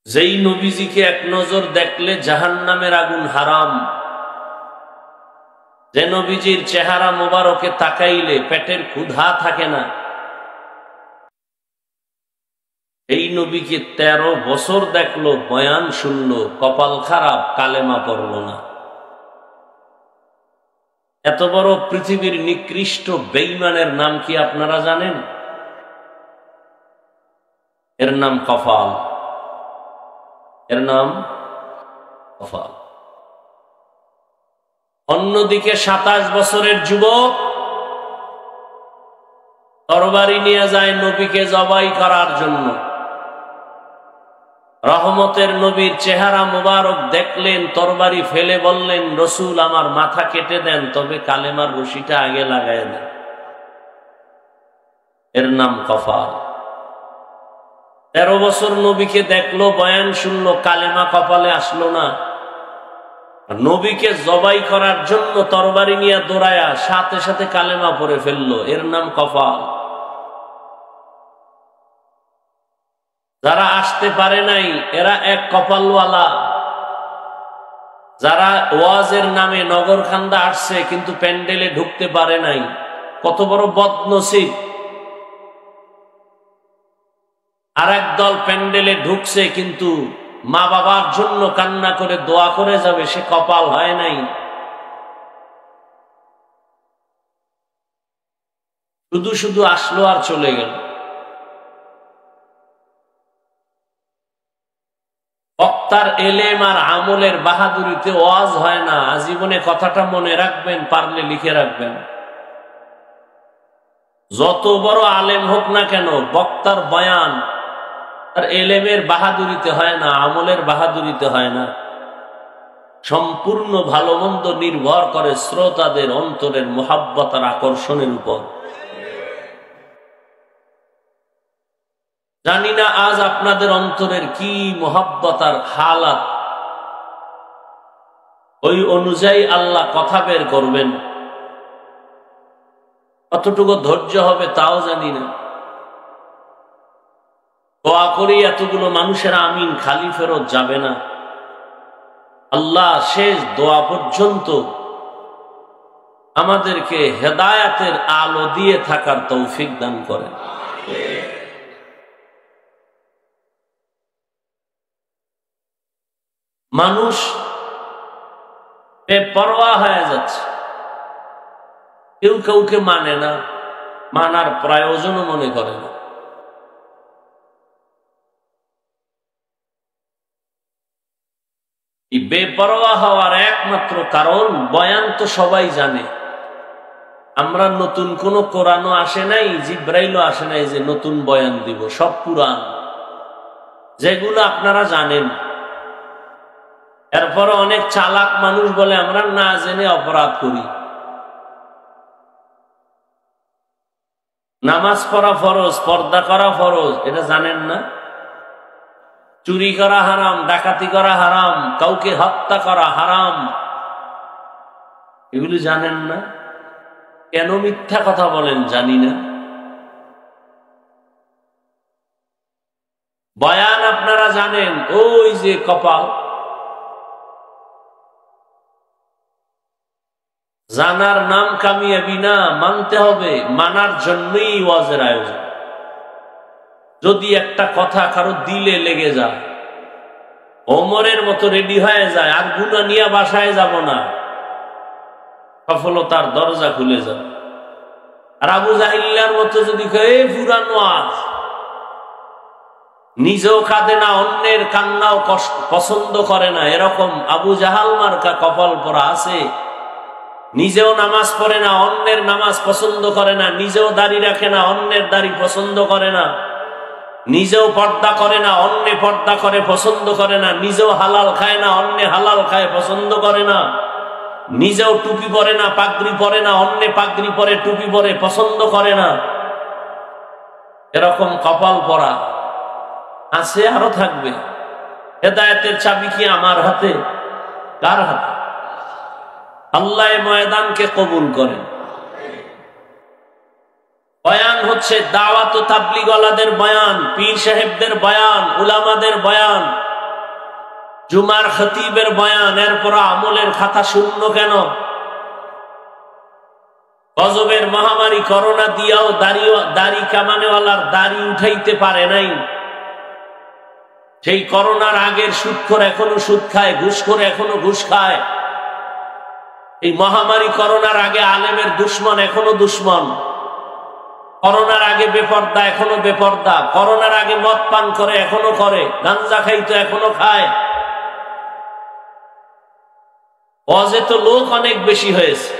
যেই নবীজিকে এক নজর দেখলে জাহান্নামের আগুন হারাম, যে নবীজির চেহারা মোবারকে তাকাইলে পেটের ক্ষুধা থাকে না, এই নবীকে 13 বছর দেখলো, বয়ান শুনলো, কপাল খারাপ, কালেমা পড়ল না। এত বড় পৃথিবীর নিকৃষ্ট বেঈমানের নাম কি আপনারা জানেন? এর নাম কপাল, এর নাম কপাল। অন্যদিকে 27 বছরের যুবক তরবারি নিয়ে যায় নবীকে জবাই করার জন্য। রহমতের নবীর চেহারা মোবারক দেখলেন, তরবারি ফেলে বললেন, রসুল আমার মাথা কেটে দেন, তবে কালেমার রশিটা আগে লাগায় দেন। এর নাম কপাল। 13 বছর নবীকে দেখলো, বয়ান শুনলো, কালেমা কপালে আসলো না। নবীকে জবাই করার জন্য তরবারি নিয়ে দৌড়ায়া সাথে সাথে কালেমা পড়ে ফেললো। এর নাম কপাল। যারা আসতে পারে নাই এরা এক কপালওয়ালা। যারা ওয়াজের নামে নগরখান্দা আসছে কিন্তু প্যান্ডেলে ঢুকতে পারে নাই, কত বড় বদনসিব। আর এক দল প্যান্ডেলে ঢুকছে কিন্তু মা বাবার জন্য কান্না করে দোয়া করে যাবে, সে কপাল হয় নাই। শুধু শুধু আসলো আর চলে গেল। বক্তার এলেম আর আমলের বাহাদুরিতে ওয়াজ হয় না। আজীবনে কথাটা মনে রাখবেন, পারলে লিখে রাখবেন। যত বড় আলেম হোক না কেন, বক্তার বয়ান আর এলেমের বাহাদুরিতে হয় না, আমলের বাহাদুরিতে হয় না। সম্পূর্ণ ভালো মন্দ নির্ভর করে শ্রোতাদের অন্তরের মোহাব্বত আর আকর্ষণের উপর। জানি না আজ আপনাদের অন্তরের কি মোহাব্বত আর হালাত, ওই অনুযায়ী আল্লাহ কথা বের করবেন। কতটুকু ধৈর্য হবে তাও জানি না। দোয়া করি এতগুলো মানুষের আমিন খালি ফেরত যাবে না। আল্লাহ শেষ দোয়া পর্যন্ত আমাদেরকে হেদায়াতের আলো দিয়ে থাকার তৌফিক দান করেন। মানুষ বেপরোয়া হয়ে যাচ্ছে, কেউ কাউকে মানে না, মানার প্রয়োজনও মনে করে না। এই বেপরোয়া হওয়ার একমাত্র কারণ, বয়ান তো সবাই জানে। আমরা নতুন কোন কোরআনও আসে নাই, জিব্রাইলও আসে নাই যে নতুন বয়ান দিব, সব পুরাণ যেগুলো আপনারা জানেন। এরপর অনেক চালাক মানুষ বলে আমরা না জেনে অপরাধ করি। নামাজ পড়া ফরজ, পর্দা করা ফরজ, এটা জানেন না? চুরি করা হারাম, ডাকাতি করা হারাম, কাউকে হত্যা করা হারাম, এগুলি জানেন না? কেন মিথ্যা কথা বলেন জানি না। বয়ান আপনারা জানেন, ওই যে কপাল। জানার নাম কামিয়াবি না, মানতে হবে। মানার জন্যই ওয়াজের আয়োজন। যদি একটা কথা কারো দিলে লেগে যায়, ওমরের মতো রেডি হয়ে যায়, আর গুনাহ নিয়ে বাসায় যাব না, সফলতার দরজা খুলে যাবে। আর আবু জাহিল্লার মতো যদি কয়ে পুরানো ওয়াজ, নিজেও কাঁদে না, অন্যের কান্নাও পছন্দ করে না, এরকম আবু জাহাল মার্কা কপাল পরা আছে। নিজেও নামাজ পড়ে না, অন্যের নামাজ পছন্দ করে না, নিজেও দাড়ি রাখে না, অন্যের দাড়ি পছন্দ করে না, নিজেও পর্দা করে না, অন্য পর্দা করে পছন্দ করে না, নিজেও হালাল খায় না, অন্য হালাল খায় পছন্দ করে না, নিজেও টুপি পরে না, পাগড়ি পরে না, অন্য পাগড়ি পরে টুপি পরে পছন্দ করে না। এরকম কপাল পরা আছে, আরো থাকবে। হেদায়েতের চাবি কি আমার হাতে? কার হাতে? আল্লাহ ময়দানকে কবুল করেন। বয়ান হচ্ছে দাওয়াত ও তাবলীগওয়ালাদের বয়ান, পীর সাহেবদের বয়ান, উলামাদের বয়ান। জুমার খতিবের বয়ান, এরপর আমলের খাতা শূন্য কেন? গজবের মহামারী করোনা দিয়াও দাড়ি কামানেওয়ালার দাড়ি উঠাইতে পারে নাই। সেই করোনার আগের সুদখোর এখনো সুদ খায়, ঘুষখোর এখনো ঘুষ খায়। এই মহামারী করোনার আগে আলেমের দুশ্মন এখনো দুশ্মন। করোনার আগে বেপর্দা এখনো বেপর্দা। করোনার আগে মদ পান করে এখনো করে, গাঞ্জা খাইতো এখনো খায়। ওয়াজে তো লোক অনেক বেশি হয়েছে,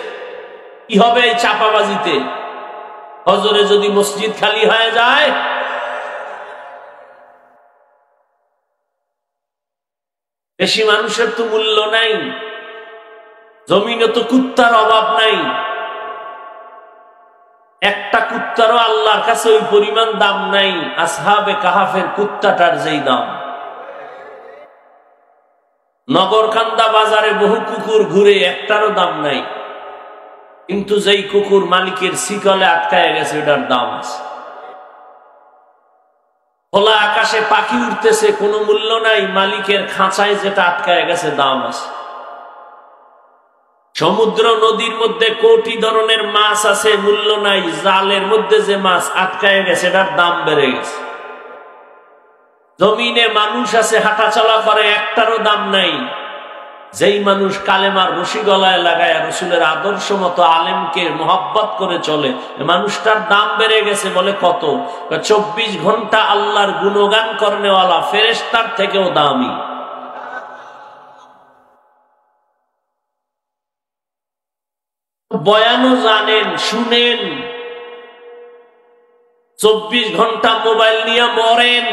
কি হবে এই চাপাবাজিতে? হজরে যদি মসজিদ খালি হয়ে যায়, বেশি মানুষের তো মূল্য নাই, জমিনে তো কুত্তার অভাব নাই। একটা কুত্তারও আল্লাহর কাছে ওই পরিমাণ দাম নাই আসহাবে কাহাফের কুত্তাটার যেই দাম। নগরকান্দা বাজারে বহু কুকুর ঘুরে, একটারও দাম নাই, কিন্তু যেই কুকুর মালিকের শিকলে আটকায় গেছে ওটার দাম আছে। খোলা আকাশে পাখি উঠতেছে, কোনো মূল্য নাই, মালিকের খাঁচায় যেটা আটকায় গেছে দাম আছে। সমুদ্র নদীর মধ্যে কোটি ধরনের মাছ আছে, মূল্য নাই, জালের মধ্যে যে মাছ আটকায় গেছে এটার দাম বেড়ে গেছে। জমিনে মানুষ আছে, হাঁটা চলা করে, একটারও দাম নাই। যেই মানুষ কালেমার রশি গলায় লাগায় রসুলের আদর্শ মতো আলেমকে মোহাব্বত করে চলে, মানুষটার দাম বেড়ে গেছে। বলে কত? 24 ঘন্টা আল্লাহর গুণগান করনেওয়ালা ফেরেশতার থেকেও দামি। বয়ানও জানেন, শুনেন, 24 ঘন্টা মোবাইল নিয়ে মরেন,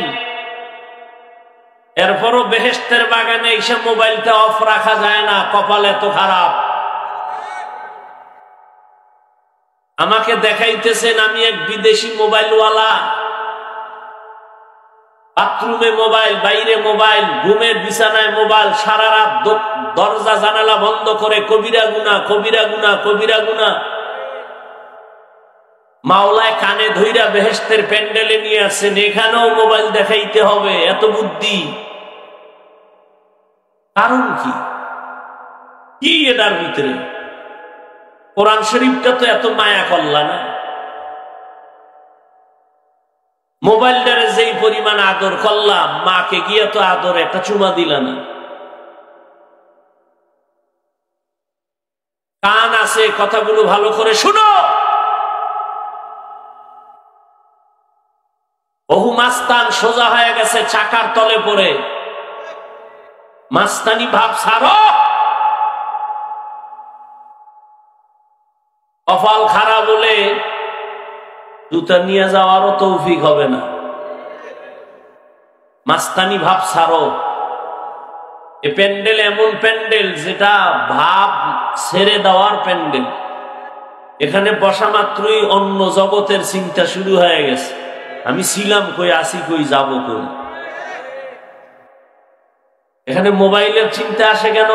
এরপরও বেহেশতের বাগানে এসে মোবাইলটা অফ রাখা যায় না, কপাল এত খারাপ। আমাকে দেখাইতেছেন আমি এক বিদেশি মোবাইলওয়ালা, বাথরুমে মোবাইল, বাইরে মোবাইল, ঘুমের বিছানায় মোবাইল, সারা রাত দরজা জানালা বন্ধ করে কবিরা গুনাহ, কবিরা গুনাহ, কবিরা গুনাহ। মাওলায় কানে ধইরা বেহেশতের প্যান্ডেলে নিয়ে আসছেন, এখানেও মোবাইল দেখাইতে হবে, এত বুদ্ধি। কারণ কি? কি এটার ভিতরে? কোরআন শরীফটা তো এত মায়া করলা না, মোবাইলটারে যেই পরিমাণ আদর করলাম, মাকে গিয়ে তো আদর একটা চুমা দিলা না। কান আছে, কথাগুলো ভালো করে শুনো। বহু মাস্তান সোজা হয়ে গেছে চাকার তলে পড়ে। মাস্তানি ভাব ছাড়ো, কপাল খারাপ বলে জুতা নিয়ে যাওয়ারও তৌফিক হবে না। মাস্তানি ভাব ছাড়ো। এ প্যান্ডেল এমন প্যান্ডেল যেটা ভাব ছেড়ে দেওয়ার প্যান্ডেল। এখানে বসা মাত্রই অন্য জগতের চিন্তা শুরু হয়ে গেছে, আমি ছিলাম কই, আসি কই, যাব কই। এখানে মোবাইলের চিন্তা আসে কেন?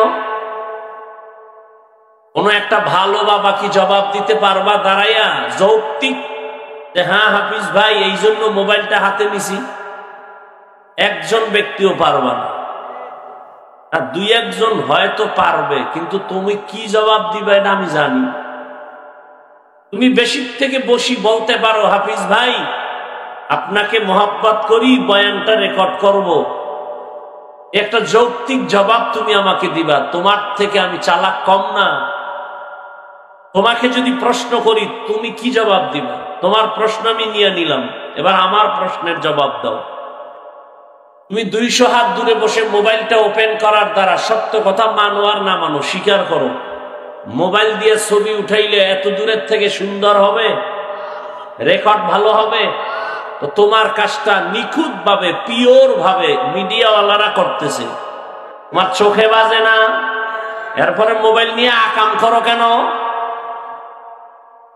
কোন একটা ভালো বাবা কি জবাব দিতে পারবা দাঁড়াইয়া যৌক্তিক যে হ্যাঁ হাফিজ ভাই এই জন্য মোবাইলটা হাতে নিছি? একজন ব্যক্তিও পারবা না। আর 2-1 জন হয়তো পারবে, কিন্তু তুমি কি জবাব দিবে এটা আমি জানি। তুমি বেশি থেকে বসি বলতে পারো হাফিজ ভাই আপনাকে মোহাব্বত করি, বয়ানটা রেকর্ড করব, একটা যৌক্তিক জবাব তুমি আমাকে দিবা। তোমার থেকে আমি চালাক কম না। তোমাকে যদি প্রশ্ন করি তুমি কি জবাব দিবা? তোমার প্রশ্ন আমি নিয়ে নিলাম, এবার আমার প্রশ্নের জবাব দাও। তুমি 200 হাত দূরে বসে মোবাইলটা ওপেন করার দ্বারা সত্য কথা মানো আর না মানো স্বীকার করো, মোবাইল দিয়ে ছবি উঠাইলে এত দূরের থেকে সুন্দর হবে, রেকর্ড ভালো হবে? তো তোমার কাজটা নিখুঁত ভাবে, পিওর ভাবে মিডিয়াওয়ালারা করতেছে, তোমার চোখে বাজে না। এরপরে মোবাইল নিয়ে আকাম করো কেন?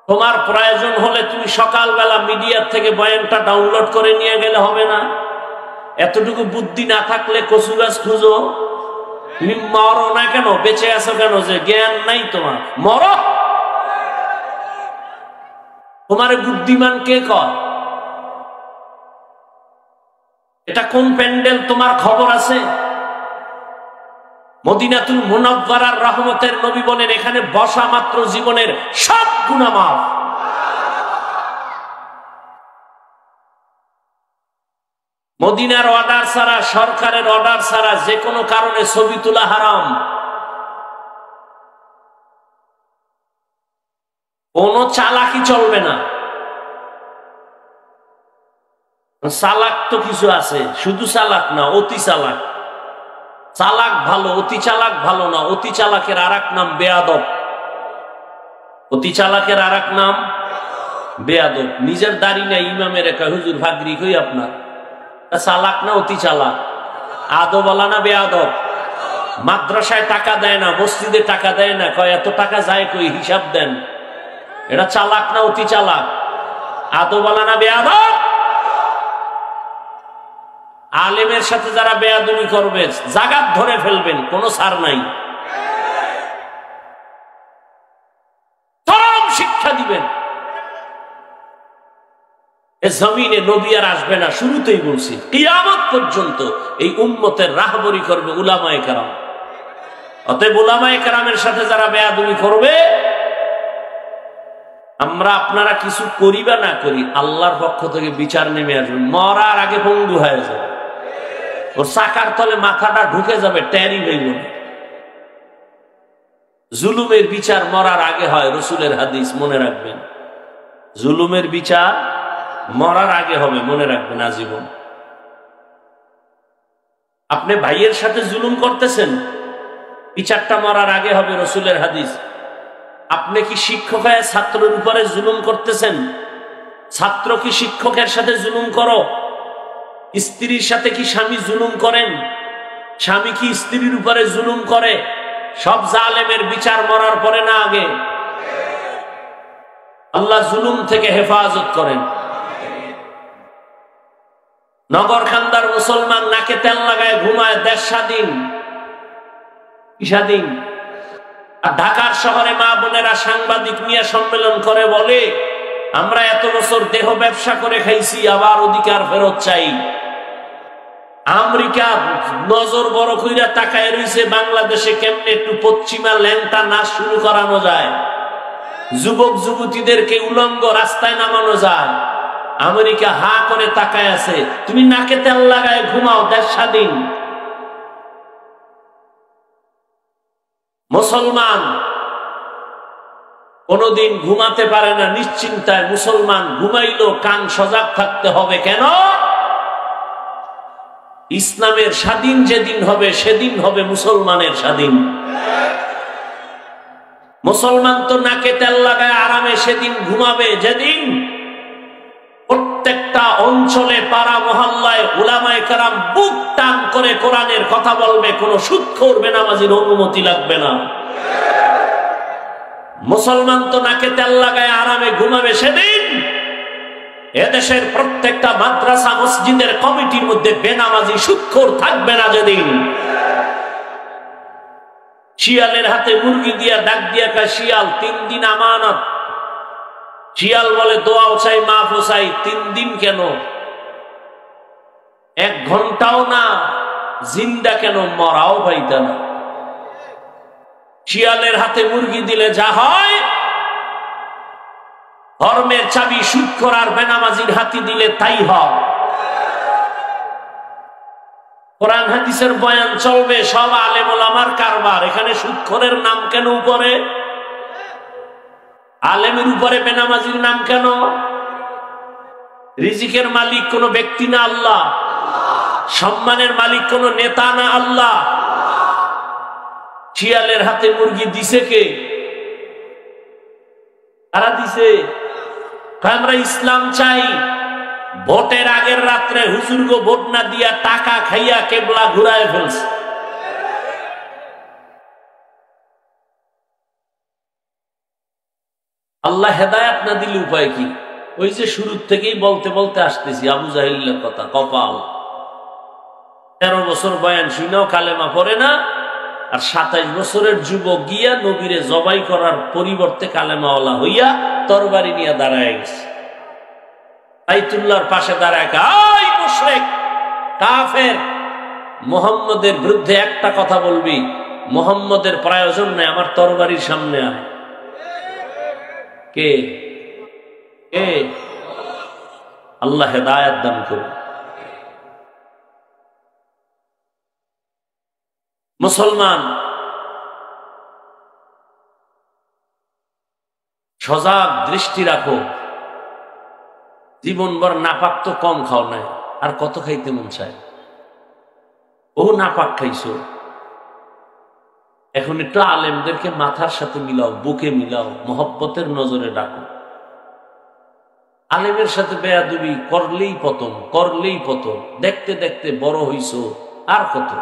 তোমার প্রয়োজন হলে তুমি সকালবেলা মিডিয়ার থেকে বয়ানটা ডাউনলোড করে নিয়ে গেলে হবে না? এতটুকু বুদ্ধি না থাকলে কচু গাছ খুঁজো। তুমি মরো না কেন? বেঁচে আছো কেন? যে জ্ঞান নাই তোমার, মরো। তোমার বুদ্ধিমান কে কয়? এটা কোন প্যান্ডেল তোমার খবর আছে? মদিনাতুল মুনাওয়ারার রহমতের নবী বলেন, এখানে বসা মাত্র জীবনের সব গুনাহ মাফ। মদিনার অর্ডার ছাড়া, সরকারের অর্ডার ছাড়া যে কোনো কারণে ছবি তোলা হারাম। কোন চালাকি চলবে না। চালাক তো কিছু আছে, শুধু চালাক না, অতি চালাক। চালাক ভালো, অতি চালাক ভালো না। অতি চালাকের আর এক নাম বেয়াদব। অতি চালাকের আর এক নাম বেয়াদব। নিজের দাড়ি নাই, ইমামের একা হুজুর ভাগরি কই আপনার, চালাক না অতি চালাক? আদবওয়ালা না বেয়াদব? মাদ্রাসায় টাকা দেয় না, মসজিদে টাকা দেয় না, কয় এত টাকা যায় কই, হিসাব দেন। এটা চালাক না অতি চালাক? আদবওয়ালা না বেয়াদব? আলেমের সাথে যারা বেয়াদবি করবে জাগাত ধরে ফেলবেন, কোনো ছাড় নাই। চরম শিক্ষা দিবেন। এ জমিনে নবী আর আসবে না, শুরুতেই বলছি, কিয়ামত পর্যন্ত এই উম্মতের রাহবরি করবে উলামায়ে কেরাম। অতএব উলামায়ে কেরামের সাথে যারা বেয়াদবি করবে, আমরা আপনারা কিছু করি বা না করি, আল্লাহর পক্ষ থেকে বিচার নেমে আসবে। মরার আগে পঙ্গু হয়ে যাবে, ওর চাকার তলে মাথাটা ঢুকে যাবে, ট্যারি হইব না। জুলুমের বিচার মরার আগে হয়, রসুলের হাদিস, মনে রাখবেন। জুলুমের বিচার মরার আগে হবে, মনে রাখবেন আজীবন। আপনি ভাইয়ের সাথে জুলুম করতেছেন, বিচারটা মরার আগে হবে, রসুলের হাদিস। আপনি কি শিক্ষক হয়ে ছাত্রের উপরে জুলুম করতেছেন? ছাত্র কি শিক্ষকের সাথে জুলুম করো? স্ত্রীর সাথে কি স্বামী জুলুম করেন? স্বামী কি স্ত্রীর উপরে জুলুম করে? সব জালেমের বিচার মরার পরে না আগে? আল্লাহ জুলুম থেকে হেফাজত করেন। নগরখান্দার মুসলমান নাকে তেল লাগায় ঘুমায়, দেশ স্বাধীন। কি স্বাধীন? আর ঢাকার শহরে মা বোনেরা সাংবাদিক নিয়ে সম্মেলন করে বলে, আমরা এত বছর দেহ ব্যবসা করে খাইছি, আবার অধিকার ফেরত চাই। আমেরিকা নজর বড় কইরা তাকায় রইছে বাংলাদেশে কেমনে একটু পশ্চিমা ল্যাংটা নাচ শুরু করানো যায়, যুবক যুবতীদেরকে উলঙ্গ রাস্তায় নামানো যায়। আমেরিকা হা করে তাকায় আছে, তুমি নাকে তেল লাগায় ঘুমাও, দেশ স্বাধীন। মুসলমান কোনদিন ঘুমাতে পারে না নিশ্চিন্তায়। মুসলমান ঘুমাইলেও কান সজাগ থাকতে হবে। কেন? ইসলামের স্বাধীন যেদিন হবে, সেদিন হবে মুসলমানের স্বাধীন। মুসলমান তো নাকে তেল লাগায় আরামে সেদিন ঘুমাবে, যেদিন প্রত্যেকটা অঞ্চলে, পাড়া মহল্লায় উলামায়ে কেরাম বুক টান করে কোরআনের কথা বলবে, কোন সুদখোর বেনামাজির অনুমতি লাগবে না। মুসলমান তো নাকে তেল লাগায় আরামে ঘুমাবে সেদিন এদেশের প্রত্যেকটা মাদ্রাসা মসজিদের কমিটির মধ্যে বেনামাজি সুদখোর থাকবে না। যেদিন শিয়ালের হাতে মুরগি দিয়া ডাক দিয়া কা শিয়াল, 3 দিন আমানত। শিয়াল বলে, দোয়াও চাই, মাফও চাই। 3 দিন কেন? 1 ঘন্টাও না, জিন্দা কেন, মরাও পাইতা না। শিয়ালের হাতে মুরগি দিলে যা হয়, ধর্মের চাবি সুদখোর আর বেনামাজির হাতে দিলে তাই হয়। কোরআন হাদিসের বয়ান চলবে, সব আলেম ওলামার কারবার। এখানে সুদখোরের নাম কেন উপরে? আলেমের উপরে বেনামাজির নাম কেন? রিজিকের মালিক কোন ব্যক্তি না আল্লাহ? সম্মানের মালিক কোন নেতা না আল্লাহ? শিয়ালের হাতে মুরগি দিছে কে? কারা দিছে? আমরা ইসলাম চাই। ভোটের আগের রাত্রে হুজুরগো ভোট না দিয়া টাকা খাইয়া কেবলা ঘুরায় ফেলছে। আল্লাহ হেদায়েত না দিলে উপায় কি? ওই যে শুরু থেকেই বলতে বলতে আসতেছি, আবু জাহিলের কথা। কপাল, 13 বছর বয়ান শুনেও কালেমা পড়ে না, আর 27 বছরের যুবক গিয়া নবীরে জবাই করার পরিবর্তে কালেমাওয়ালা হইয়া তরবারি নিয়ে দাঁড়ায় গেছে। বাইতুল্লাহর পাশে দাঁড়ায়, আই মুশরিক, কাফের, মুহাম্মদের বিরুদ্ধে একটা কথা বলবি, মুহাম্মদের প্রয়োজন নেই, আমার তরবারির সামনে আয়। কে কে? আল্লাহ হেদায়েত দান করুন। মুসলমান সজাগ দৃষ্টি রাখো। জীবনভর নাপাক তো কম খাও নাই, আর কত খাইতে মন চায়? ও নাপাক খাইছো, এখন একটু আলেমদেরকে মাথার সাথে মিলাও, বুকে মিলাও, মোহব্বতের নজরে ডাকো। আলেমের সাথে বেয়াদবি করলেই পতন, করলেই পতন। দেখতে দেখতে বড় হইছো, আর কত?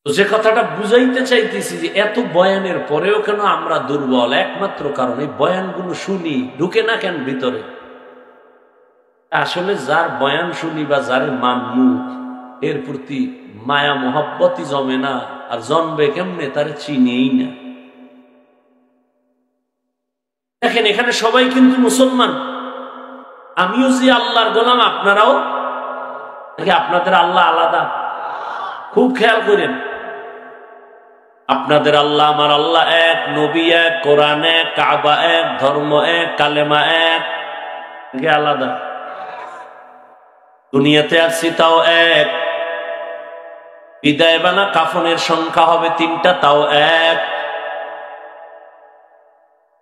যে কথাটা বুঝাইতে চাইতেছি যে এত বয়ানের পরেও কেন আমরা দুর্বল, একমাত্র কারণ এই বয়ানগুলো শুনি, ঢুকে না কেন ভিতরে। আসলে যার বয়ান শুনি বা যারে মানমু, এর প্রতি মায়া মোহাব্বতই জমে না, আর জন্মে কেমনে তারে চিনেই না। দেখেন এখানে সবাই কিন্তু মুসলমান, আমিও যে আল্লাহর গোলাম, আপনারাও নাকি? আপনাদের আল্লাহ আলাদা? খুব খেয়াল করেন, আপনাদের আল্লাহ আমার আল্লাহ এক, নবী এক, কোরআন এক, কাবা এক, ধর্ম এক, কালেমা এক, আলাদা? দুনিয়াতে আসছি তাও এক, বিদায় বানা কাফনের সংখ্যা হবে 3টা, তাও এক।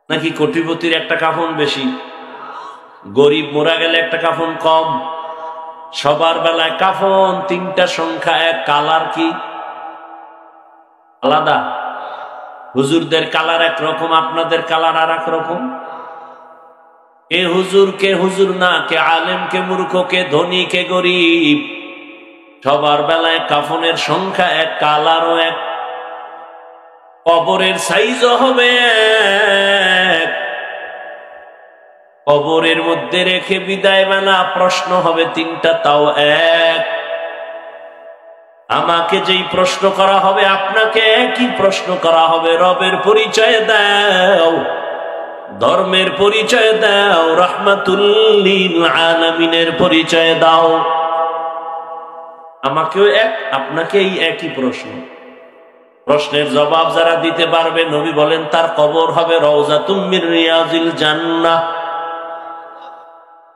নাকি কোটিপতির একটা কাফন বেশি, গরিব মোরা গেলে একটা কাফন কম? সবার বেলায় কাফন 3টা, সংখ্যা এক, কালার কি আলাদা? হুজুরদের কালার একরকম, আপনাদের কালার আর এক রকম। কে হুজুর কে হুজুর না, কে আলেম কে মূর্খ, কে ধনী কে গরিব, সবার বেলায় কাফনের সংখ্যা এক, কালারও এক। কবরের সাইজও হবে এক, কবরের মধ্যে রেখে বিদায় বেলা প্রশ্ন হবে 3টা, তাও এক। আমাকে যেই প্রশ্ন করা হবে, আপনাকে একই প্রশ্ন করা হবে। রবের পরিচয় দাও, ধর্মের পরিচয় দাও, রাহমাতুল লিল আলামিনের পরিচয় দাও। আমাকেও এক, আপনাকেই একই প্রশ্ন। প্রশ্নের জবাব যারা দিতে পারবে, নবী বলেন তার কবর হবে রওজাতুম মির রিয়াজিল জান্নাহ।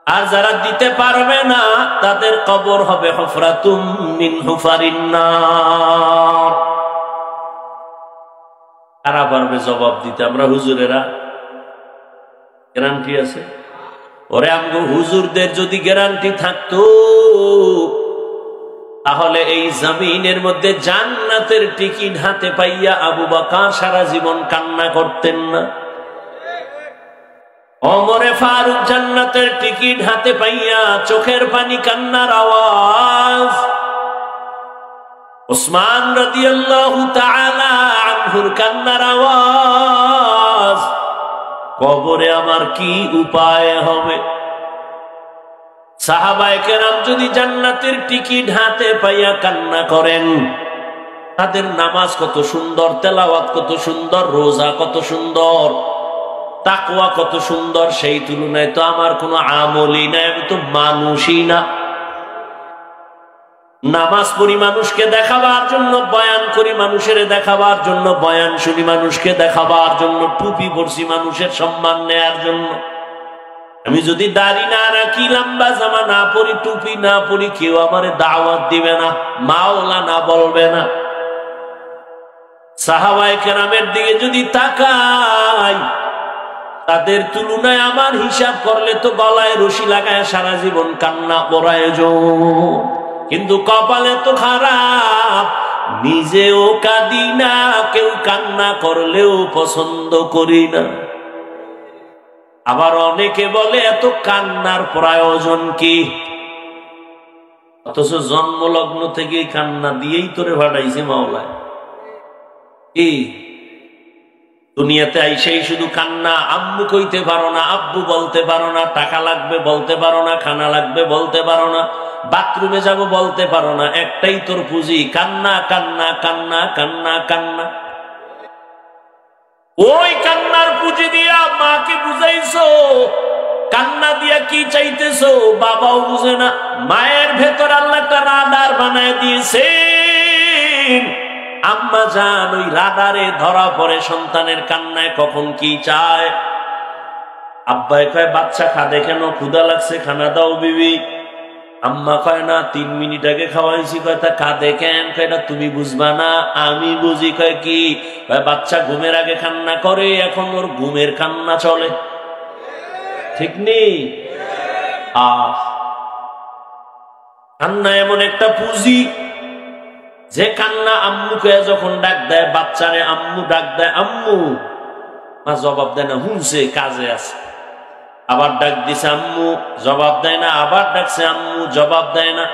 আর যারা দিতে পারবে না, তাদের কবর হবে হুফরাতুম মিন হুফারিন নার। কারা পারবে জবাব দিতে? আমরা হুজুরেরা। গ্যারান্টি আছে? ওরে আমগো হুজুরদের যদি গ্যারান্টি থাকতো, তাহলে এই জমিনের মধ্যে জান্নাতের টিকিট হাতে পাইয়া আবু বকর সারা জীবন কান্না করতেন না? ওমরে ফারুক জান্নাতের টিকিট হাতে পাইয়া চোখের পানি, কান্নার আওয়াজ। উসমান রাদিয়াল্লাহু তাআলা আনহুর কান্নার আওয়াজ। কবরে আমার কি উপায় হবে? সাহাবায়ে কেরাম যদি জান্নাতের টিকিট হাতে পাইয়া কান্না করেন, তাদের নামাজ কত সুন্দর, তেলাওয়াত কত সুন্দর, রোজা কত সুন্দর, তাকওয়া কত সুন্দর, সেই তুলনায় তো আমার কোনো আমলই নাই, আমি তো মানুষই না। নামাজ পড়ি মানুষকে দেখাবার জন্য, বয়ান করি মানুষের দেখাবার জন্য, বয়ান শুনি মানুষকে দেখাবার জন্য, টুপি পরছি মানুষের সম্মান নেয়ার জন্য। আমি যদি দাড়ি না রাখি, লম্বা জামা না পরি, টুপি না পরি, কেউ আমারে দাওয়াত দিবে না, মাওলানা বলবে না। সাহাবায়ে কেরামের দিকে যদি তাকাই, তাদের তুলনায় আমার হিসাব করলে তো গলায় রশি লাগায় সারা জীবন কান্না প্রয়োজন। কিন্তু কপালে তো খারাপ, নিজেও কাঁদি না, কেউ কান্না করলেও পছন্দ করি না। আবার অনেকে বলে এত কান্নার প্রয়োজন কি? অথচ জন্মলগ্ন থেকে কান্না দিয়েই তোরে ভাড়াইছে মাওলায়। কি দুনিয়াতে আইসেই শুধু কান্না। আম্মু কইতে পারো না, আব্বু বলতে পারো না, টাকা লাগবে বলতে পারো না, খানা লাগবে বলতে পারো না, বাথরুমে যাব বলতে পারো না, একটাই তোর পুঁজি কান্না, কান্না, কান্না, কান্না, কান্না। ওই কান্নার পুঁজি দিয়া মাকে বুঝাইছো কান্না দিয়া কি চাইতেছো বাবাও বুঝে না। মায়ের ভেতর আল্লাহ একটা রাডার বানায় দিয়েছেন। আম্মা জান ওই রাডারে ধরা পড়ে সন্তানের কান্নায় কখন কি চায়। আব্বাই কয় বাচ্চা খাদে কেন, ক্ষুধা লাগছে, খানা দাও বিবি। আম্মা কয় না 3 মিনিট আগে খাওয়াইছি। কয় তা কাঁদে কেন? কয় না তুমি বুঝবা না, আমি বুঝি। কয় কি? কয় বাচ্চা ঘুমের আগে কান্না করে, এখন ওর ঘুমের কান্না চলে। ঠিক নেই? কান্না এমন একটা পুঁজি যে কান্না আম্মুকে যখন ডাক দেয়, বাচ্চারে আম্মু ডাক দেয়, আম্মু, মা জবাব দেয় না, হুনছে কাজে আছে। আবার ডাক দিছে আম্মু, জবাব দেয় না। আবার ডাকছে আম্মু, জবাব দেয় না।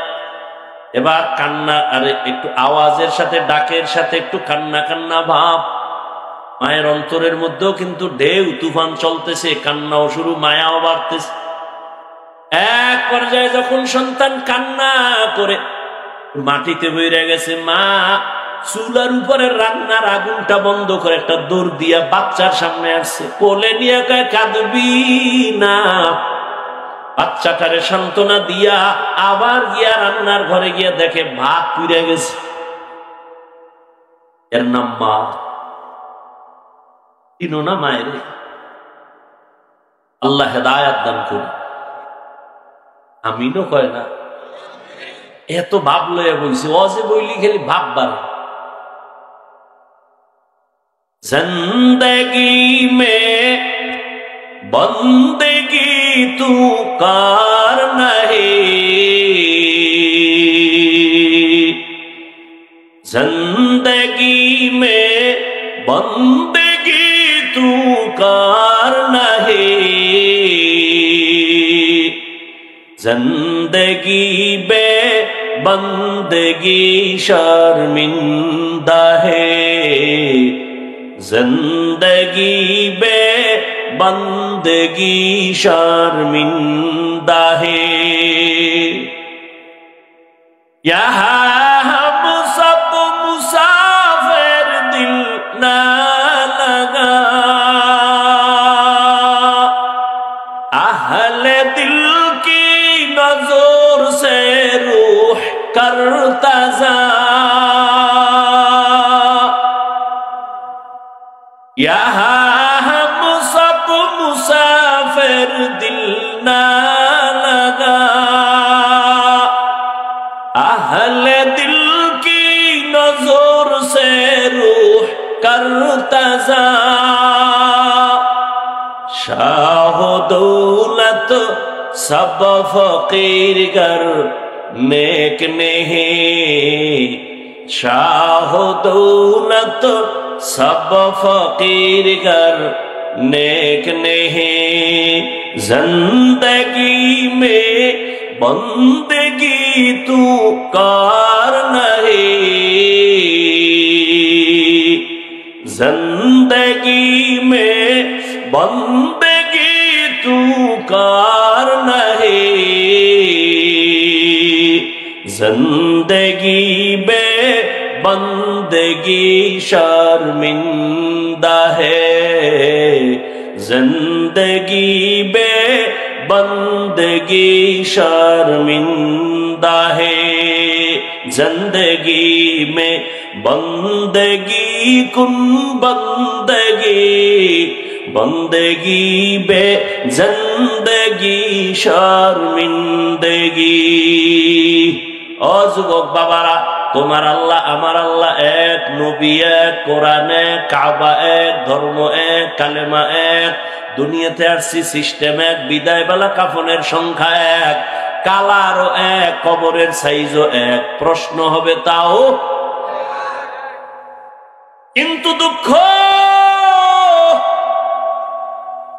এবার কান্না, আরে একটু আওয়াজের সাথে ডাকের সাথে একটু কান্না কান্না ভাব। মায়ের অন্তরের মধ্যেও কিন্তু ঢেউ তুফান চলতেছে, কান্নাও শুরু, মায়াও বাড়তেছে। এক পর্যায়ে যখন সন্তান কান্না করে মাটিতে বইরে গেছে, মা চুলার উপরে রান্নার আগুনটা বন্ধ করে একটা দৌড় দিয়া বাচ্চার সামনে আসছে, কোলে নিয়ে কয় কাঁদবি না। বাচ্চাটারে সান্ত্বনা দিয়া আবার গিয়া রান্নার ঘরে গিয়া দেখে ভাত পুড়ে গেছে। এর নাম মা। চিনো না মায়ের? আল্লাহ হেদায়াত দান করুন। আমিনও কয় না। এত ভাব লইয়া বলছি, অজে বইলি খালি ভাব বাড়ে। जिंदगी में बंदगी तू कार नहीं, जिंदगी में बंदगी तू कार नहीं, जिंदगी बे बंदगी शर्मिंदा है, जिंदगी बे बंदगी शर्मिंदा है। यहाँ हम सब मुसाफिर, दिल ना लगा, अहले दिल की नजर से रूह करता जा, यहाँ हम सब मुसाफिर, दिल ना लगा, अहले दिल की नजर से रूह करता जा, शाह दौलत सब फकीर गर नेक नहीं, शाह दौलत सब फकीर गर नेक नहीं, जिंदगी में बंदगी तू कार नहीं, जिंदगी में बंदगी तू कार नहीं, जिंदगी में बंदगी शर्मिंदा है, जिंदगी बे बंदगी शर्मिंदा है, जिंदगी में बंदगी कुन बंदगी, बंदगी बे जिंदगी शर्मिंदगी। ओ যুবক বাবারা, তোমার আল্লাহ আমার আল্লাহ এক, নবী এক, কোরআন এক, কাবা এক, ধর্ম এক, কালেমা এক, দুনিয়াতে আসছি সিস্টেম এক, বিদায় বেলা কাফনের সংখ্যা এক, কালারও এক, কবরের সাইজও এক, প্রশ্ন হবে তাও। কিন্তু দুঃখ,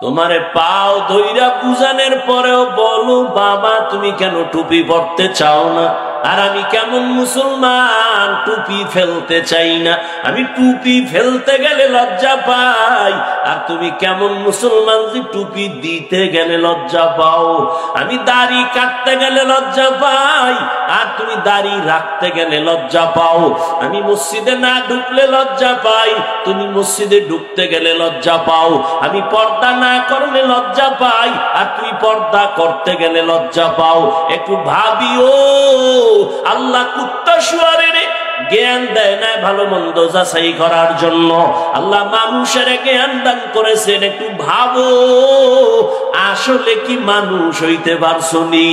তোমারে পাও ধইরা বুঝানোর পরেও বলো বাবা তুমি কেন টুপি পরতে চাও না? আর আমি কেমন মুসলমান, টুপি ফেলতে চাই না, আমি টুপি ফেলতে গেলে লজ্জা পাই। আর তুমি কেমন মুসলমান যে টুপি দিতে গেলে লজ্জা পাও। আমি দাড়ি কাটতে গেলে লজ্জা পাই, আর তুমি দাড়ি রাখতে গেলে লজ্জা পাও। আমি মসজিদে না ঢুকলে লজ্জা পাই, তুমি মসজিদে ঢুকতে গেলে লজ্জা পাও। আমি পর্দা না করলে লজ্জা পাই, আর তুমি পর্দা করতে গেলে লজ্জা পাও। একটু ভাবিও, আল্লাহ কুত্তা শুয়ারের জ্ঞান দেয় না ভালো মন্দ যাচাই করার জন্য, আল্লাহ মানুষের জ্ঞান দান করেছেন। একটু ভাবো, আসলে কি মানুষ হইতে পারছো নি?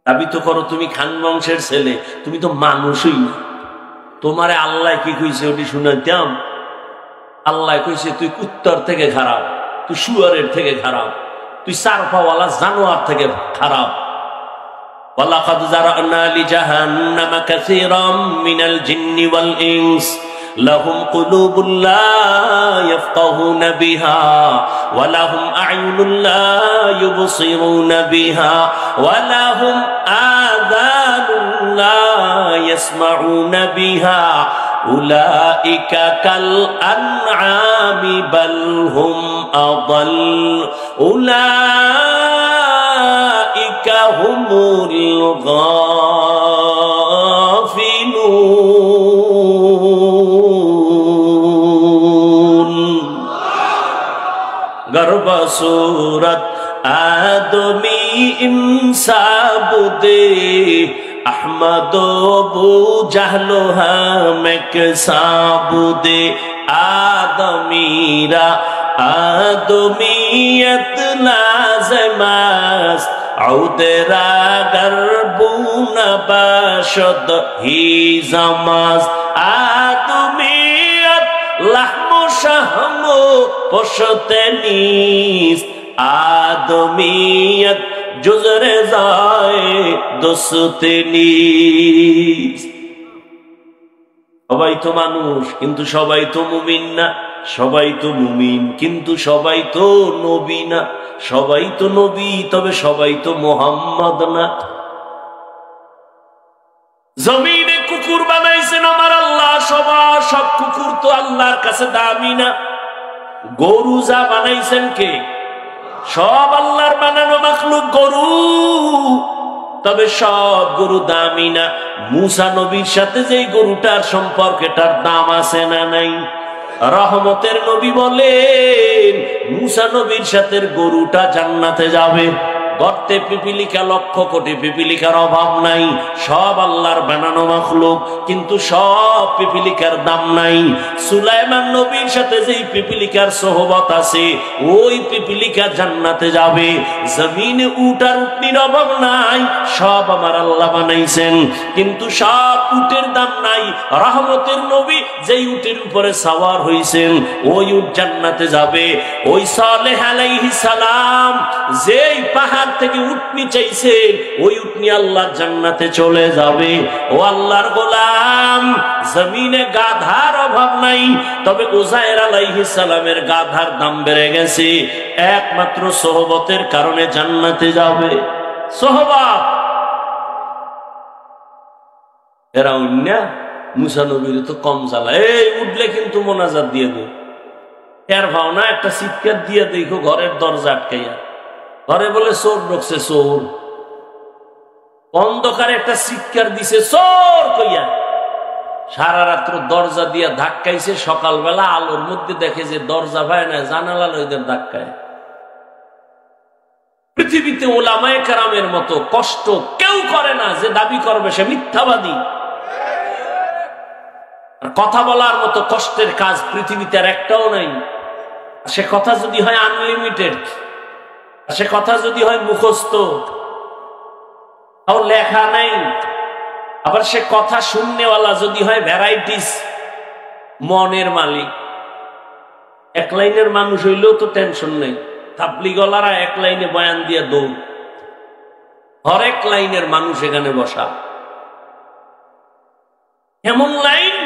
দাবি তো করো তুমি খান বংশের ছেলে, তুমি তো মানুষই না। তোমারে আল্লাহ কি কইছে ওটি শুনাইতাম? আল্লাহ কইছে তুই কুত্তার থেকে খারাপ, তুই শুয়ারের থেকে খারাপ, তুই চারপাওয়ালা জানোয়ার থেকে খারাপ। ওয়ালাকাদ যারানা লিজাহান্নামা কাসীরাম মিনাল জিন্নি ওয়াল ইনস লাহুম কুলুবুন লা ইয়াফকাহুনা বিহা ওয়া লাহুম আ'য়ুনুন লা ইউবসিরুনা বিহা ওয়া লাহুম আযানুন লা ইয়াসমাউনা বিহা উলাইকা কাল আনআমি বাল হুম আদাল উলাইকা হুমুল গাফিলুন। গর্ব সূরত আদমি ইনসাবুদে अहमद बू जहलो हमक साबुदे आदमीरा आदमीयत लाज़मास औदरा गरबून बाशद ही जमास आदमीयत लहमो शहमो पोशते नीस आदमीयत जुजरे जाए दोस्ते नीस। সবাই তো মানুষ কিন্তু সবাই তো মুমিন না, সবাই তো মুমিন কিন্তু সবাই তো নবী না, সবাই তো নবী তবে সবাই তো মুহাম্মদ না। জমিনে কুকুর বানাইছেন আমার আল্লাহ, সব কুকুর তো আল্লাহর কাছে দামি না। গরু যা বানাইছেন কে? সব আল্লাহর বানানো মাখলুক গরু, তবে সব গরু দামি না। মুসা নবীর সাথে যে গরুটার সম্পর্ক, এটার দাম আছে না নাই? রহমতের নবী বলেন মুসা নবীর সাথে গরুটা জান্নাতে যাবে। গর্তে পিপিলিকা, লক্ষ কোটি পিপিলিকার অভাব নাই, সব আল্লাহর বানানো মাখলুক কিন্তু সব পিপিলিকার দাম নাই। সুলাইমান নবীর সাথে যেই পিপিলিকার সোহবত আছে, ওই পিপিলিকা জান্নাতে যাবে। জমিনে উট আর উটনির অভাব নাই, সব আমার আল্লাহ বানাইছেন কিন্তু সব উটের দাম নাই। রহমতের নবী যেই উটের উপরে সাওয়ার হইছেন, ওই উট জান্নাতে যাবে। ওই সালেহ আলাইহিস সালাম যেই পাহাড় থেকে উটনি চাইছেন, ওই উটনি আল্লাহর জান্নাতে চলে যাবে। ও আল্লাহর গোলাম, জমিনে গাধার অভাব নাই, তবে উযায়ের আলাইহিস সালামের গাধার দাম বেড়ে গেছে। একমাত্র সোহবতের কারণে জান্নাতে যাবে। সোহবত এরা অন্য মুসা নবীর তো কম জ্বালা। এই উঠলে কিন্তু মোনাজাত দিয়ে দে, এর ভাবনা একটা চিৎকার দিয়ে দেখো ঘরের দরজা আটকাইয়া, ঘরে বলে চোর ঢুকছে, চোর। অন্ধকারে একটা চিৎকার দিছে চোর কইয়া, সারা রাত্র দরজা দিয়া ধাক্কাইছে। সকালবেলা আলোর মধ্যে দেখে যে দরজা ভাই না, জানালা লইদের ধাক্কায়। পৃথিবীতে ওলামায়ে কেরামের মতো কষ্ট কেউ করে না, যে দাবি করবে সে মিথ্যাবাদী। আর কথা বলার মতো কষ্টের কাজ পৃথিবীতে আর একটাও নাই। সে কথা যদি হয় আনলিমিটেড, সে কথা যদি হয় মুখস্থ, তাও লেখা নাই। আবার সে কথা শুননেওয়ালা যদি হয় ভ্যারাইটিস, মনের মালিক। এক লাইনের মানুষ হইলেও তো টেনশন নেই। তাবলীগওয়ালারা এক লাইনে বয়ান দিয়ে দৌড়, হরেক লাইনের মানুষ এখানে বসা। এমন লাইন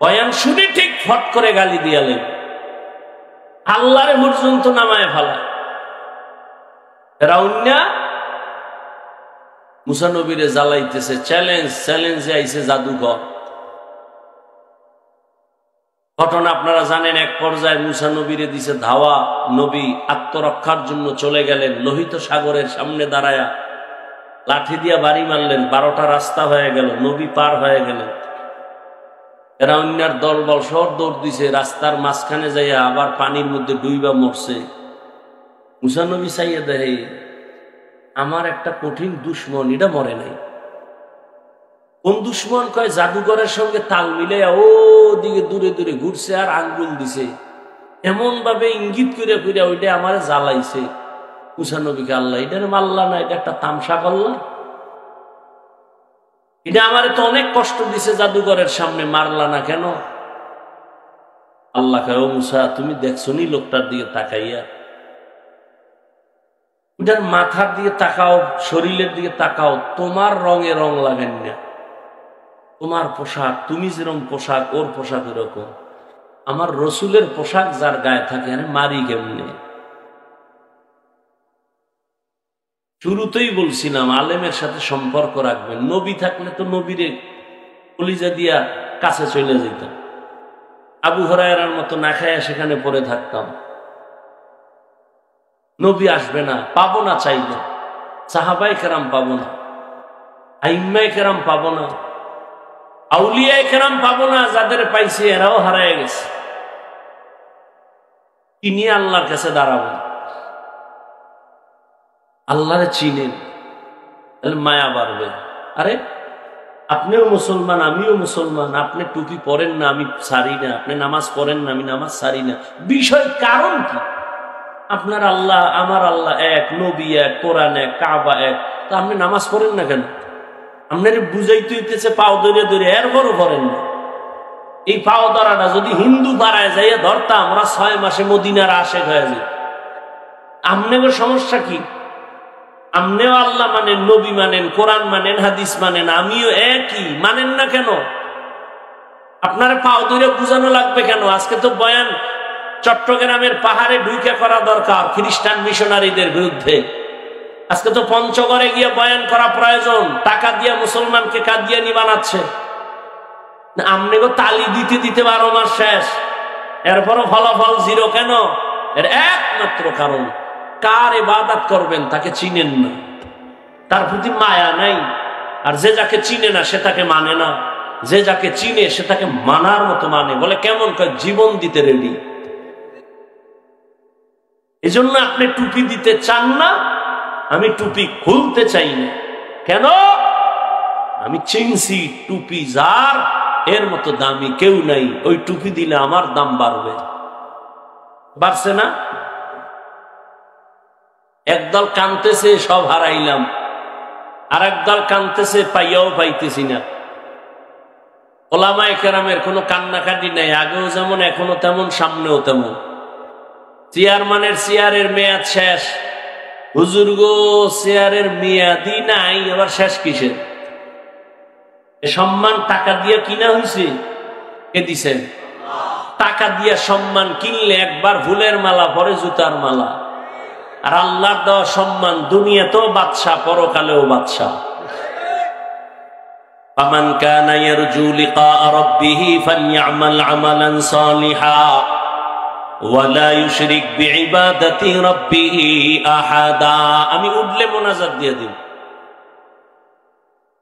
বয়ান শুনে ঠিক ফট করে গালি দিয়ালেন, আল্লাহরে পর্যন্ত নামায় ফেলা। রাউন্না মুসা নবীরে জ্বালাইতেছে, চ্যালেঞ্জে আইছে জাদুঘর। ঘটনা আপনারা জানেন, এক পর্যায়ে মুসা নবীরে দিছে ধাওয়া, নবী আত্মরক্ষার জন্য চলে গেলেন, লোহিত সাগরের সামনে দাঁড়ায়া লাঠি দিয়া বাড়ি মারলেন, 12টা রাস্তা হয়ে গেল, নবী পার হয়ে গেলেন। এরা অন্যার দলবল সর দৌড় দিছে, রাস্তার মাঝখানে যাইয়া আবার পানির মধ্যে ডুইবা মরছে। মুসা নবী চাইয়া দেয়, আমার একটা কঠিন দুশ্মন, এটা মরে নাই। কোন দুশ্মন? কয় জাদুঘরের সঙ্গে তাল মিলাইয়া ও দিকে দূরে দূরে ঘুরছে আর আঙ্গুল দিছে, এমন ভাবে ইঙ্গিত করে কইরা ওইটা আমার জ্বালাইছে। মুসা নবীকে আল্লাহ এটার মারলা না, এটা একটা তামসা করলা, এটা আমারে তো অনেক কষ্ট দিছে জাদুঘরের সামনে, মারলা না কেন? আল্লাহ কয়, ও মুসা তুমি দেখছো নি লোকটার দিকে তাকাইয়া? ওটার মাথার দিকে তাকাও, শরীরের দিকে তাকাও, তোমার রঙে রং লাগেন না, তোমার পোশাক, তুমি যেরকম পোশাক ওর পোশাক এরকম। আমার রসুলের পোশাক যার গায়ে থাকে, আরে মারি কেমনে? শুরুতেই বলছিলাম আলেমের সাথে সম্পর্ক রাখবেন। নবী থাকলে তো নবীরে কলিজা দিয়া কাছে চলে যেতাম, আবু হুরায়রার মতো না খায়া সেখানে পড়ে থাকতাম। নবী আসবে না, পাবো না চাইলে, সাহাবায়ে কেরাম পাবো না, আইম্মায়ে কেরাম পাবো না, আউলিয়ায়ে কেরাম পাবো না, যাদের পাইছে এরাও হারায় গেছে। কি নিয়ে আল্লাহর কাছে দাঁড়াবো? আল্লাহরে চিনেন, তাহলে মায়া বাড়বে। আরে আপনিও মুসলমান, আমিও মুসলমান, আপনি টুপি পরেন না, আমি ছাড়ি না, আপনি নামাজ পড়েন না, আমি নামাজ ছাড়ি না, বিষয় কারণ কি? আপনার আল্লাহ আমার আল্লাহ এক, নবী এক, কোরআন এক, কাবা এক, তা আপনি নামাজ পড়েন না কেন? আপনার বুঝাইতে হইতেছে পাও ধরে ধরে, এরপরও পড়েন না। এই পাও ধরাটা যদি হিন্দু পাড়ায় যাইয়া ধরতাম, আমরা 6 মাসে মদিনার আশেক হয়ে যেত। আপনাদের সমস্যা কি? আপনিও আল্লাহ মানেন, নবী মানেন, কোরআন মানেন, হাদিস মানেন, আমিও একই, মানেন না কেন? আপনারা পাও ধরে বুঝানো লাগবে কেন? আজকে তো বয়ান চট্টগ্রামের পাহাড়ে ঢুকে করা দরকার খ্রিস্টান মিশনারিদের বিরুদ্ধে। আজকে তো পঞ্চগড়ে গিয়ে বয়ান করা প্রয়োজন, টাকা দিয়ে মুসলমানকে কাদিয়ানি বানাচ্ছে। আমনেগো তালি দিতে দিতে 12 মাস শেষ, এরপরও ফলাফল 0 কেন? এর একমাত্র কারণ, কার ইবাদত করবেন তাকে চিনেন না, তার প্রতি মায়া নাই। আর যে যাকে চিনে না সে তাকে মানে না, যে যাকে চিনে সে তাকে মানার মতো মানে। বলে কেমন? কয় জীবন দিতে রেডি। এজন্য আপনি টুপি দিতে চান না, আমি টুপি খুলতে চাই না। কেন? আমি চিনছি টুপি যার, এর মতো দামি কেউ নাই। ওই টুপি দিলে আমার দাম বাড়বে, বাড়ছে না? একদল কানতেছে সব হারাইলাম, আর একদল কানতেছে পাইয়াও পাইতেছি না। ওলামায়ে কেরামের কোনো কান্নাকাটি নাই, আগেও যেমন এখনো তেমন, সামনেও তেমন। চেয়ারম্যানের চেয়ারের মেয়াদ শেষ, হুজুর গো চেয়ারের মেয়াদই নাই, আবার শেষ কিসের? সম্মান টাকা দিয়ে কিনা হয়েছে, কে দিছেন? টাকা দিয়ে সম্মান কিনলে একবার ফুলের মালা, পরে জুতার মালা। আর আল্লাহর দেওয়া সম্মান দুনিয়াতেও বাদশা, পরকালেও বাদশা। ফামান কানা ইয়ারজু লিকা রাব্বিহি ফালইআমাল আমালান সালিহা ওয়ালা ইউশরিক বিইবাদাতি রাব্বিহি আহাদা। আমি উঠলে মোনাজাত দিয়ে দিব,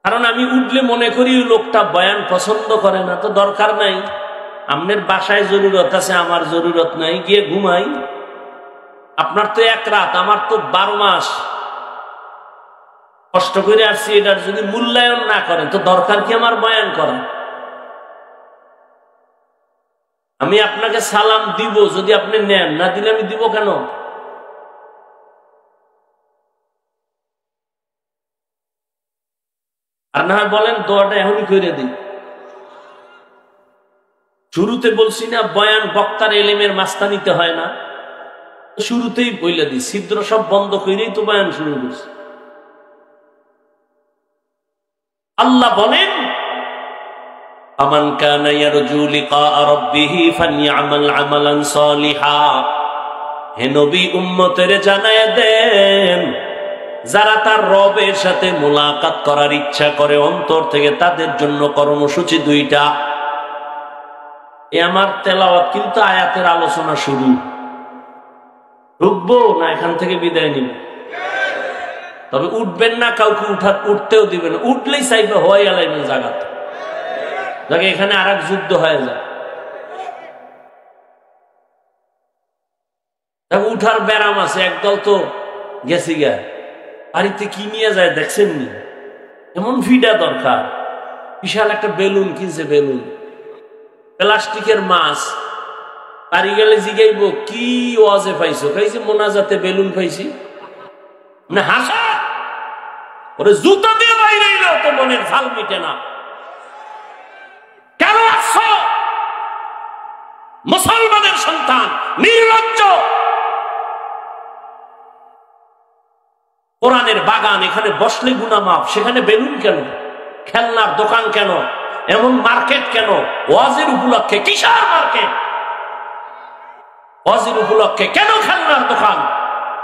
কারণ আমি উঠলে মনে করি লোকটা বয়ান পছন্দ করে না, তো দরকার নাই। আপনার বাসায় জরুরত আছে, আমার জরুরত নাই, গিয়ে ঘুমাই। আপনার তো 1 রাত, আমার তো 12 মাস কষ্ট করে আসছি। এটার যদি মূল্যায়ন না করেন তো দরকার কি আমার বয়ান করা? আমি আপনাকে সালাম দিব, যদি আপনি নেন, না দিলে আমি দিব কেন? আর না হয় বলেন দোয়াটা এখনই করে দিই। শুরুতে বলছি না বয়ান বক্তার এলেমের মাস্তানিতে হয় না, শুরুতেই বইলা দিই, ছিদ্র সব বন্ধ করেই তো বয়ান শুরু করছি। আল্লাহ বলেন আমান কানা ইয়ারজু লিকা রাব্বিহি ফালইআমাল আমালান সালিহা। হে নবী উম্মতের জানায়া দেন, যারা তার রবের সাথে মোলাকাত করার ইচ্ছা করে অন্তর থেকে, তাদের জন্য কর্মসূচি দুইটা। আমার তেলাওয়াত কিন্তু আয়াতের আলোচনা শুরু। ঢুকবো না এখান থেকে বিদায় নিব? তবে উঠবেন না, কাউকে উঠতেও দিবেন। উঠলেই চাইবে হয়ে গেলেন জায়গাতে, যাকে এখানে আর এক যুদ্ধ হয়ে যায়। উঠার ব্যারাম আছে, একদল তো গেছি গা, বাড়িতে কি নিয়ে যায় দেখছেন নি? এমন ফিডা দরকার। বিশাল একটা বেলুন কিনছে, বেলুন প্লাস্টিকের মাছ। বাড়ি গেলে জিগাইব কি ওয়াজে পাইছো? খাইছে মোনাজাতে বেলুন পাইছি না। হাসা ওরে জুতা দিয়ে বাইরে তো মনের ঝাল মিটে না। কেন আসছো? মুসলমানের সন্তান নির্লজ্জ। কোরআনের বাগান, এখানে বসলে গুনাহ মাফ, সেখানে বেলুন কেন? খেলনার দোকান কেন? এমন মার্কেট কেন? ওয়াজের উপলক্ষে। কিসের মার্কেট? ওয়াজের উপলক্ষে কেন খেলনার দোকান?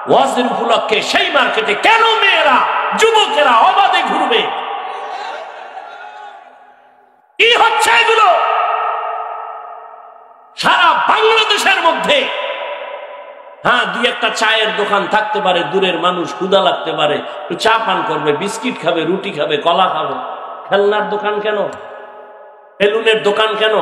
ওয়াজের উপলক্ষে সেই মার্কেটে কেন মেয়েরা, যুবকেরা অবাধে ঘুরবে? কি হচ্ছে এগুলো? সারা বাংলাদেশের মধ্যে হ্যাঁ দুই একটা চায়ের দোকান থাকতে পারে, দূরের মানুষ ক্ষুধা লাগতে পারে, একটু চা পান করবে, বিস্কিট খাবে, রুটি খাবে, কলা খাবে। খেলনার দোকান কেন? বেলুনের দোকান কেন?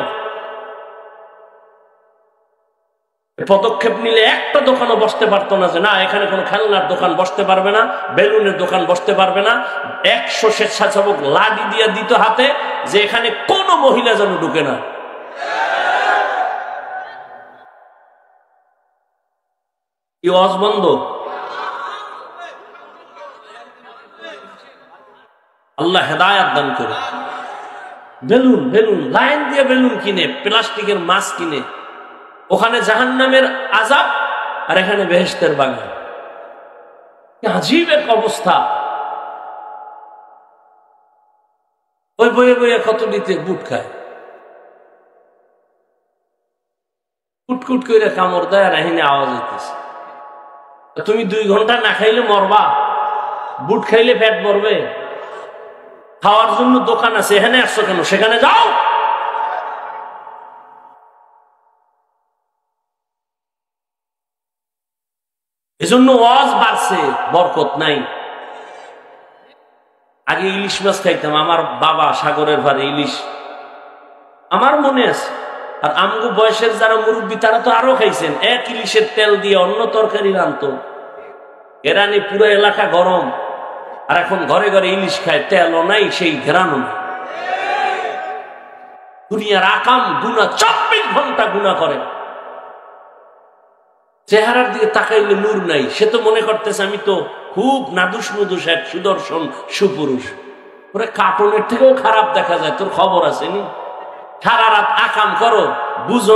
পদক্ষেপ নিলে একটা দোকানও বসতে পারতো না যে না এখানে কোনো খেলনার দোকান বসতে পারবে না, বেলুনের দোকান বসতে পারবে না। 100 স্বেচ্ছাসেবক লাঠি দিয়ে দিত হাতে যে এখানে কোনো মহিলা যেন ঢুকে না। কি ওয়াজ বন্ধ? আল্লাহ হেদায়াত দান করে। বেলুন বেলুন লাইন দিয়ে বেলুন কিনে, প্লাস্টিকের মাছ কিনে, ওখানে জাহান্নামের আযাব আর এখানে বেহেশতের বাগান। আজীব এক অবস্থা। ওই বয়ে বয়ে কত নিতে বুট খায়, কুটকুট করে কামড় দেয়, আর এখানে আওয়াজ হইতেছে। তুমি 2 ঘন্টা না খাইলে মরবা, বুট খাইলে পেট মরবে। খাওয়ার জন্য দোকান আছে, এখানে আসছো কেন? সেখানে যাও। এজন্য ওয়াজ বাড়ছে, বরকত নাই। আগে ইলিশ মাছ খাইতাম, আমার বাবা সাগরের ভারে ইলিশ, আমার মনে আছে। আর আমগো বয়সের যারা মুরব্বী তারা তো আরো খাইছেন। এক ইলিশের তেল দিয়ে অন্য তরকারি রান্তো, এরানি পুরো এলাকা গরম। আর এখন ঘরে ঘরে ইলিশ খায়, তেলও নাই, সেই ঘেরানো নাই। দুনিয়ার আকাম গুনাহ 24 ঘন্টা গুনাহ করে। চেহারার দিকে তাকাইলে নূর নাই। সে তো মনে করতেছে আমি তো খুব নাদুস নুদুস এক সুদর্শন সুপুরুষ। ওরে কার্টুনের থেকেও খারাপ দেখা যায়, তোর খবর আছে নি? সারা রাত আকাম করো, বুঝো